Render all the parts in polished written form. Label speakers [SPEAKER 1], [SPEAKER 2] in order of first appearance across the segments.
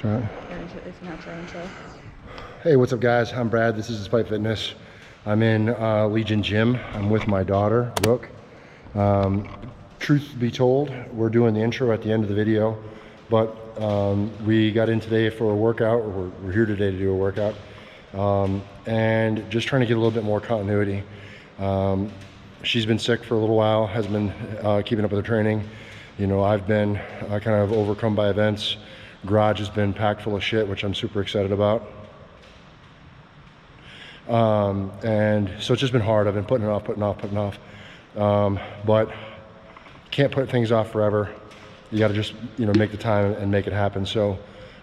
[SPEAKER 1] That's right.
[SPEAKER 2] If not so and so.
[SPEAKER 1] Hey, what's up, guys? I'm Brad. This is Despite Fitness. I'm in Legion Gym. I'm with my daughter, Brooke. Truth be told, we're doing the intro at the end of the video, but we got in today for a workout, or we're here today to do a workout, and just trying to get a little bit more continuity. She's been sick for a little while, has been keeping up with her training. You know, I've been kind of overcome by events. Garage has been packed full of shit, which I'm super excited about. And so it's just been hard. I've been putting it off. But can't put things off forever. You got to just, you know, make the time and make it happen. So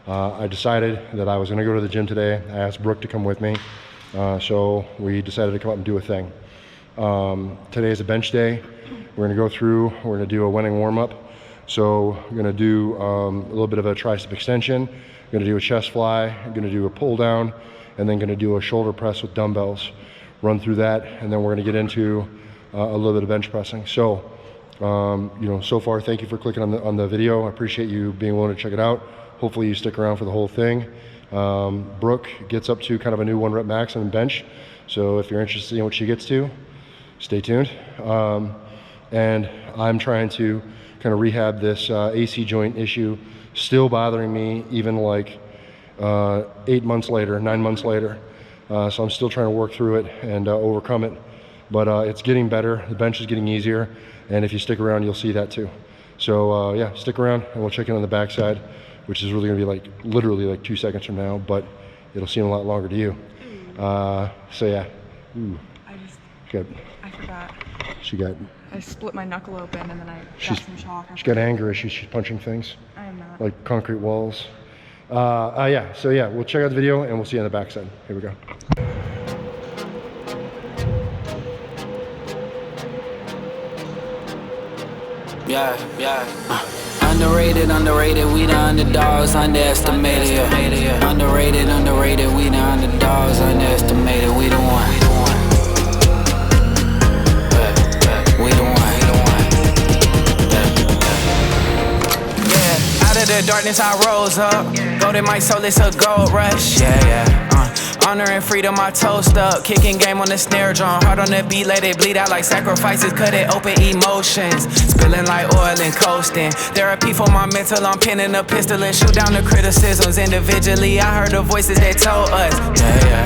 [SPEAKER 1] I decided that I was going to go to the gym today. I asked Brooke to come with me. So we decided to come up and do a thing. Today is a bench day. We're going to go through, we're going to do a winning warm-up. So we're going to do a little bit of a tricep extension. We're going to do a chest fly. We're going to do a pull down, and then going to do a shoulder press with dumbbells. Run through that, and then we're going to get into a little bit of bench pressing. So, you know, so far, thank you for clicking on the video. I appreciate you being willing to check it out. Hopefully you stick around for the whole thing. Brooke gets up to kind of a new 1 rep max on the bench. So if you're interested in what she gets to, stay tuned. And I'm trying to kind of rehab this AC joint issue, still bothering me even like 8 months later, 9 months later. So I'm still trying to work through it and overcome it. But it's getting better. The bench is getting easier. And if you stick around, you'll see that too. So yeah, stick around and we'll check in on the backside, which is really gonna be like literally like 2 seconds from now, but it'll seem a lot longer to you. So yeah. Ooh.
[SPEAKER 2] I forgot. I split my knuckle open and then I got some shock.
[SPEAKER 1] She's got anger issues. She's punching things.
[SPEAKER 2] I am not.
[SPEAKER 1] Like concrete walls. Yeah, so yeah, we'll check out the video and we'll see you on the backside. Here we go.
[SPEAKER 3] Yeah. Underrated, we the underdogs, underestimated, yeah. Underrated, we the underdogs, underestimated, we the one. We the one. Yeah, out of the darkness I rose up. Gold in my soul, it's a gold rush, yeah. Honor and freedom, I toast up. Kicking game on the snare drum. Hard on the beat, let it bleed out like sacrifices. Cut it open, emotions. Spilling like oil and coasting. Therapy for my mental, I'm pinning a pistol and shoot down the criticisms. Individually, I heard the voices that told us, yeah.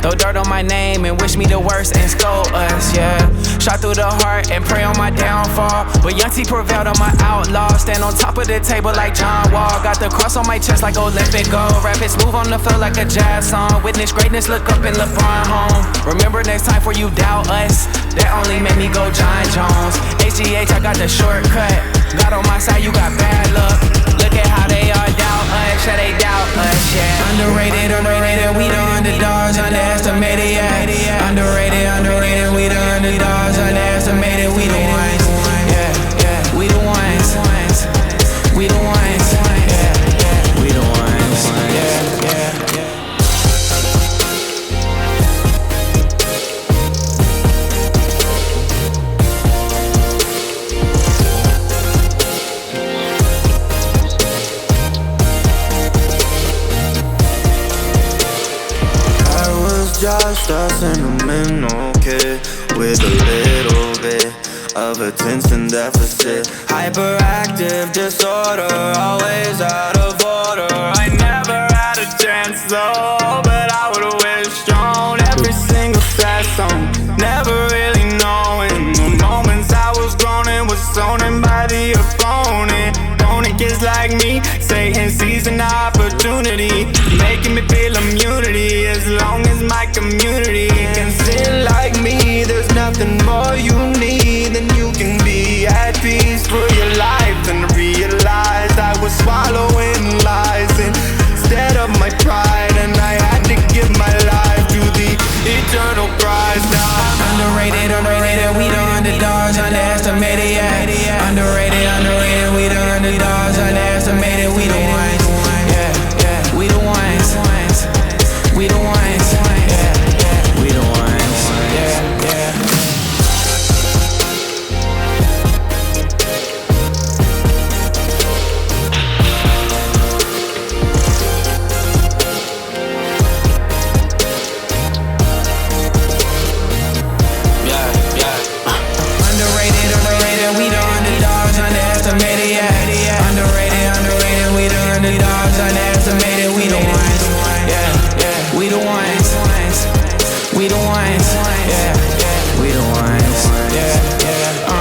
[SPEAKER 3] Throw dirt on my name and wish me the worst and scold us, yeah. Shot through the heart and pray on my downfall. But Young T prevailed on my outlaw. Stand on top of the table like John Wall. Got the cross on my chest like Olympic gold. Rap it smooth on the field like a jazz song. Witness greatness, look up in LeBron home. Remember next time for you doubt us. That only made me go John Jones. HGH, I got the shortcut. God on my side, you got bad luck. Look at how they all doubt us, yeah, they doubt us, yeah. Underrated, we the underdogs, underestimated, yeah. Underrated, we the underdogs, underestimated, we the ones, yeah. We the ones, we the ones, yeah. We the ones, yeah.
[SPEAKER 4] Just a sentimental kid with a little bit of attention deficit. Hyperactive disorder, always out of order. I never had a chance though, but I would've wished on every single sad song. Never really knowing the moments I was groaning was zoning by the opponent. Kids like me, Satan sees an opportunity, making me feel immunity. As long as my community can sin like me, there's nothing more you need than you can be at peace for your life. And realized I was swallowing lies instead of my pride, and I had to give my life to the eternal prize. Now underrated, we the underdogs, underestimated, yeah. Underrated, we the underdogs, underestimated, we the ones, yeah. We the ones, we the ones, yeah.
[SPEAKER 3] dogs, underestimated, we the ones. Yeah, yeah, we the ones. We the ones. Yeah, we the ones. Yeah, yeah.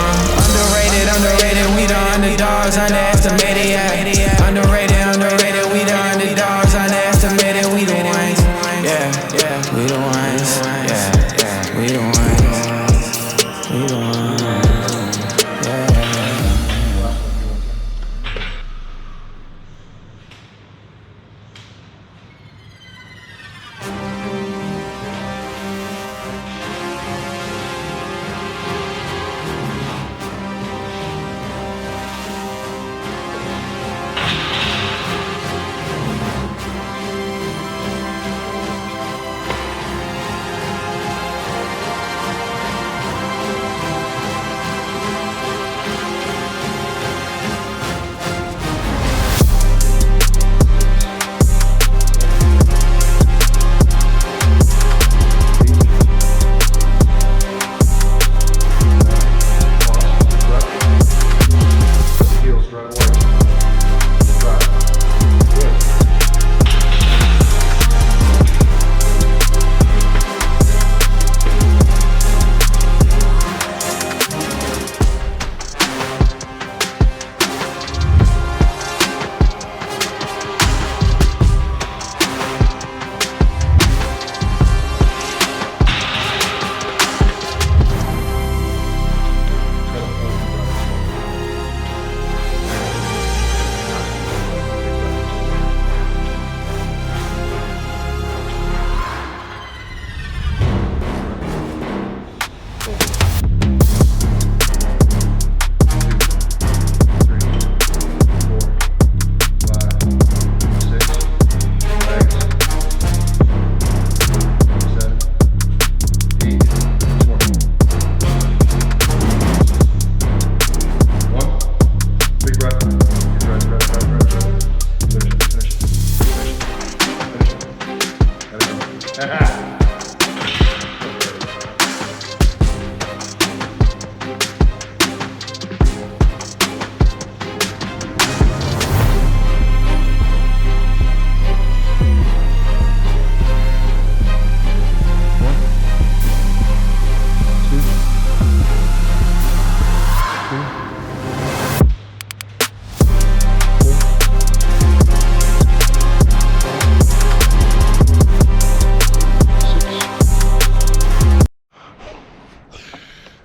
[SPEAKER 3] Underrated, we the underdogs, underestimated, yeah. Underrated, we the underdogs, underestimated, we the ones. Yeah, yeah, we the ones. Yeah, yeah, we the ones. We the ones.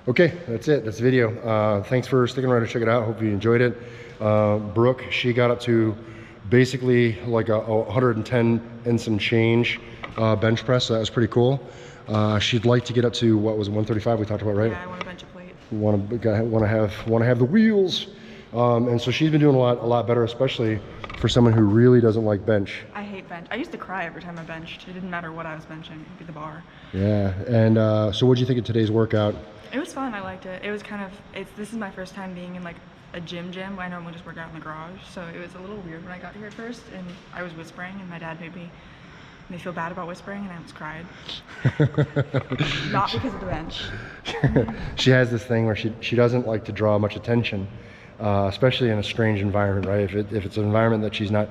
[SPEAKER 1] Okay, that's it. That's the video. Thanks for sticking around to check it out. Hope you enjoyed it. Brooke, she got up to basically like a 110 and some change bench press. So that was pretty cool. She'd like to get up to, what was it, 135 we talked about, right?
[SPEAKER 2] Yeah, I want to bench a plate.
[SPEAKER 1] Want to have the wheels. And so she's been doing a lot better, especially for someone who really doesn't like bench.
[SPEAKER 2] I hate bench. I used to cry every time I benched. It didn't matter what I was benching. It would be the bar.
[SPEAKER 1] Yeah. And so what did you think of today's workout?
[SPEAKER 2] It was fun. I liked it. It was kind of, this is my first time being in like a gym. I normally just work out in the garage. So it was a little weird when I got here at first, and I was whispering, and my dad made me feel bad about whispering, and I almost cried. Not because of the bench.
[SPEAKER 1] She has this thing where she doesn't like to draw much attention, especially in a strange environment, right? If it's an environment that she's not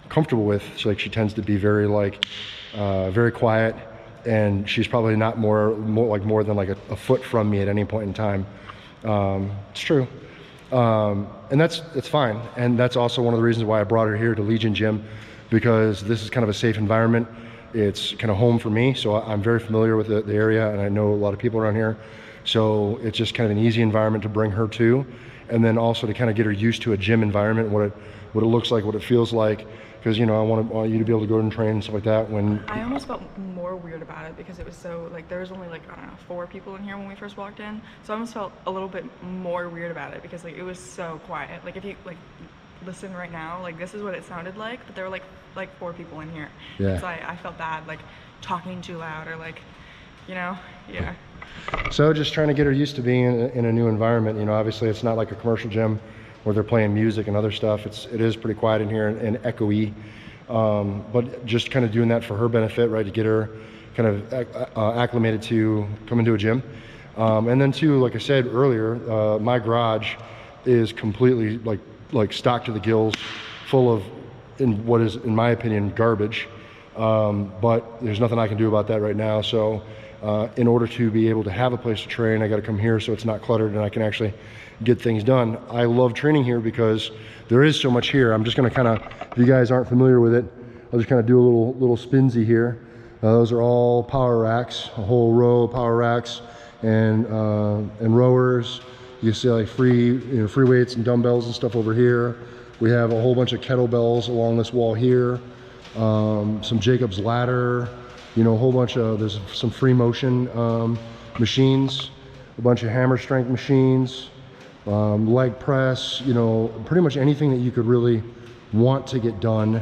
[SPEAKER 1] comfortable with, she tends to be very very quiet, and she's probably not more than like a foot from me at any point in time. It's true, and that's fine, and that's also one of the reasons why I brought her here to Legion Gym, because this is kind of a safe environment. It's kind of home for me, so I'm very familiar with the area, and I know a lot of people around here, so it's just kind of an easy environment to bring her to, and then also to kind of get her used to a gym environment, what it looks like, what it feels like, because I want you to be able to go and train and stuff like that. When
[SPEAKER 2] I almost felt more weird about it because it was so there was only I don't know, 4 people in here when we first walked in, so I almost felt a little bit more weird about it because it was so quiet. If you listen right now, this is what it sounded like, but there were like 4 people in here.
[SPEAKER 1] Yeah.
[SPEAKER 2] So I felt bad talking too loud or yeah.
[SPEAKER 1] So just trying to get her used to being in a new environment. Obviously it's not like a commercial gym where they're playing music and other stuff. It is pretty quiet in here and echoey, but just kind of doing that for her benefit, right? To get her kind of acclimated to coming to a gym. And then too, like I said earlier, my garage is completely like stocked to the gills, full of in what is, in my opinion, garbage. But there's nothing I can do about that right now. So in order to be able to have a place to train, I got to come here so it's not cluttered and I can actually get things done. I love training here because there is so much here. I'm just going to kind of, if you guys aren't familiar with it, I'll just kind of do a little spinsy here. Those are all power racks, a whole row of power racks and rowers. You see like free weights and dumbbells and stuff over here. We have a whole bunch of kettlebells along this wall here. Some Jacob's ladder, a whole bunch of, there's some free motion machines, a bunch of hammer strength machines, leg press, pretty much anything that you could really want to get done,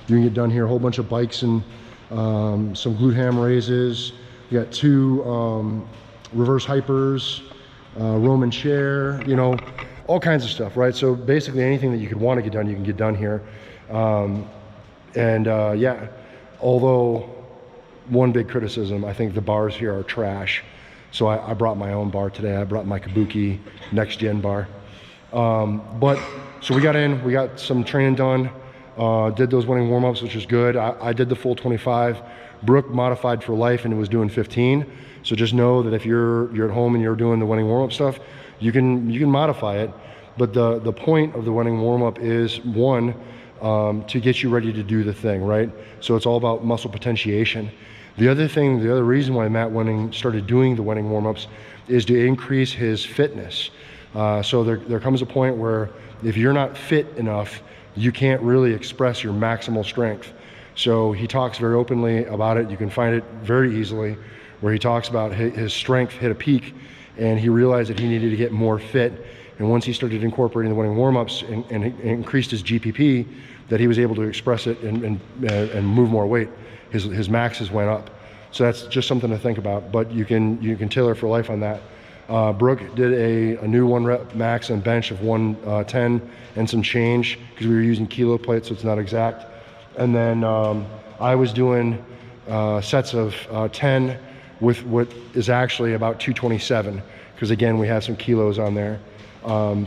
[SPEAKER 1] you can get done here. A whole bunch of bikes and some glute ham raises. You got 2 reverse hypers, Roman chair, all kinds of stuff, right? So basically anything that you could want to get done, you can get done here. Yeah, although one big criticism, I think the bars here are trash. So I brought my own bar today. I brought my Kabuki next gen bar. So we got in, we got some training done, did those winning warm-ups, which is good. I did the full 25. Brooke modified for life and was doing 15. So just know that if you're at home and you're doing the winning warm-up stuff, you can modify it. But the point of the winning warm-up is, one, to get you ready to do the thing, right? So it's all about muscle potentiation. The other reason why Matt Winning started doing the winning warm-ups is to increase his fitness. So there comes a point where if you're not fit enough, you can't really express your maximal strength. So he talks very openly about it. You can find it very easily, where he talks about his strength hit a peak and he realized that he needed to get more fit. And once he started incorporating the winning warm-ups and increased his GPP, that he was able to express it and move more weight. His maxes went up. So that's just something to think about, but you can tailor for life on that. Brooke did a new 1 rep max and bench of 110 and some change, because we were using kilo plates, so it's not exact. And then I was doing sets of 10 with what is actually about 227, because again, we have some kilos on there.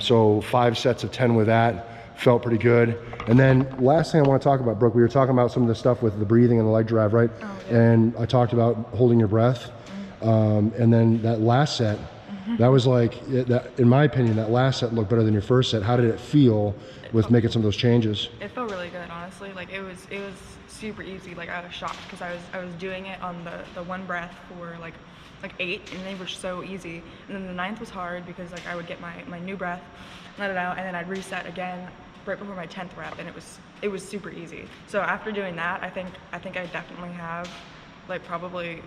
[SPEAKER 1] So 5 sets of 10 with that. Felt pretty good. And then last thing I want to talk about, Brooke, we were talking about some of the stuff with the breathing and the leg drive, right?
[SPEAKER 2] Oh, yeah.
[SPEAKER 1] And I talked about holding your breath. And then that last set, that was like, in my opinion, that last set looked better than your first set. How did it feel with making some of those changes?
[SPEAKER 2] It felt really good, honestly. Like it was super easy. Like I was shocked because I was doing it on the 1 breath for like 8, and they were so easy. And then the 9th was hard because like I would get my new breath, let it out, and then I'd reset again right before my 10th rep, and it was super easy. So after doing that, I think I definitely have like probably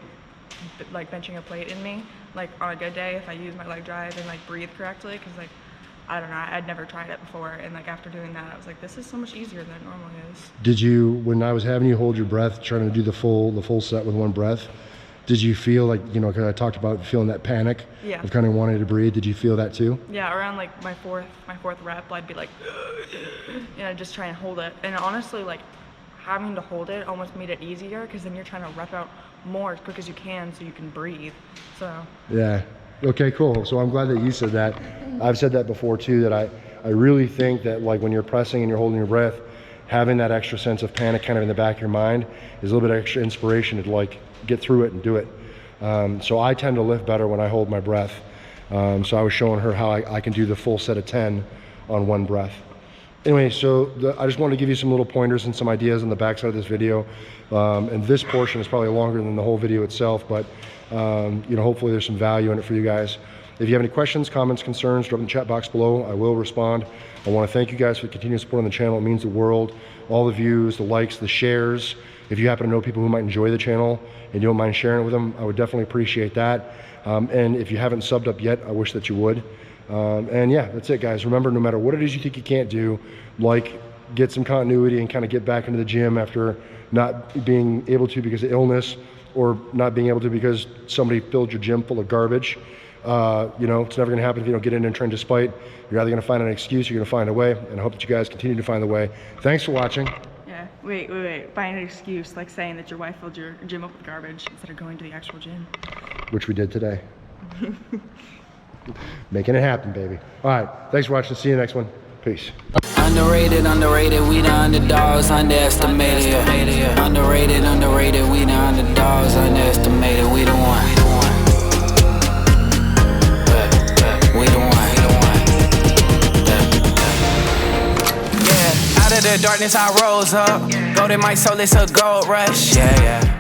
[SPEAKER 2] like benching a plate in me, like on a good day if I use my leg drive and like breathe correctly, because like I don't know, I'd never tried it before, and like after doing that I was like, this is so much easier than it normally is.
[SPEAKER 1] Did you, when I was having you hold your breath trying to do the full set with 1 breath, did you feel like, because I talked about feeling that panic of kind of wanting to breathe, did you feel that too?
[SPEAKER 2] Yeah, around like my fourth rep, I'd be like, just trying to hold it. And honestly, like having to hold it almost made it easier, because then you're trying to rep out more as quick as you can so you can breathe. So
[SPEAKER 1] yeah, okay, cool. So I'm glad that you said that. I've said that before too, that I really think that like when you're pressing and you're holding your breath, having that extra sense of panic kind of in the back of your mind is a little bit extra inspiration to like get through it and do it. So I tend to lift better when I hold my breath. So I was showing her how I can do the full set of 10 on 1 breath. Anyway, so I just wanted to give you some little pointers and some ideas on the backside of this video. And this portion is probably longer than the whole video itself, but hopefully there's some value in it for you guys. If you have any questions, comments, concerns, drop in the chat box below. I will respond. I want to thank you guys for the continued support on the channel. It means the world. All the views, the likes, the shares. If you happen to know people who might enjoy the channel and you don't mind sharing it with them, I would definitely appreciate that. And if you haven't subbed up yet, I wish that you would. And yeah, that's it, guys. Remember, no matter what it is you think you can't do, like get some continuity and kind of get back into the gym after not being able to because of illness, or not being able to because somebody filled your gym full of garbage. It's never going to happen if you don't get in and train despite. You're either going to find an excuse or you're going to find a way, and I hope that you guys continue to find the way. Thanks for watching.
[SPEAKER 2] Yeah, wait. Find an excuse, like saying that your wife filled your gym up with garbage instead of going to the actual gym.
[SPEAKER 1] Which we did today. Making it happen, baby. All right, thanks for watching. See you next one. Peace.
[SPEAKER 3] Underrated, we the underdogs, underestimated, yeah. Underrated, we the underdogs, underestimated, we the one. We the one. Yeah, out of the darkness I rose up. Gold in my soul, it's a gold rush, yeah.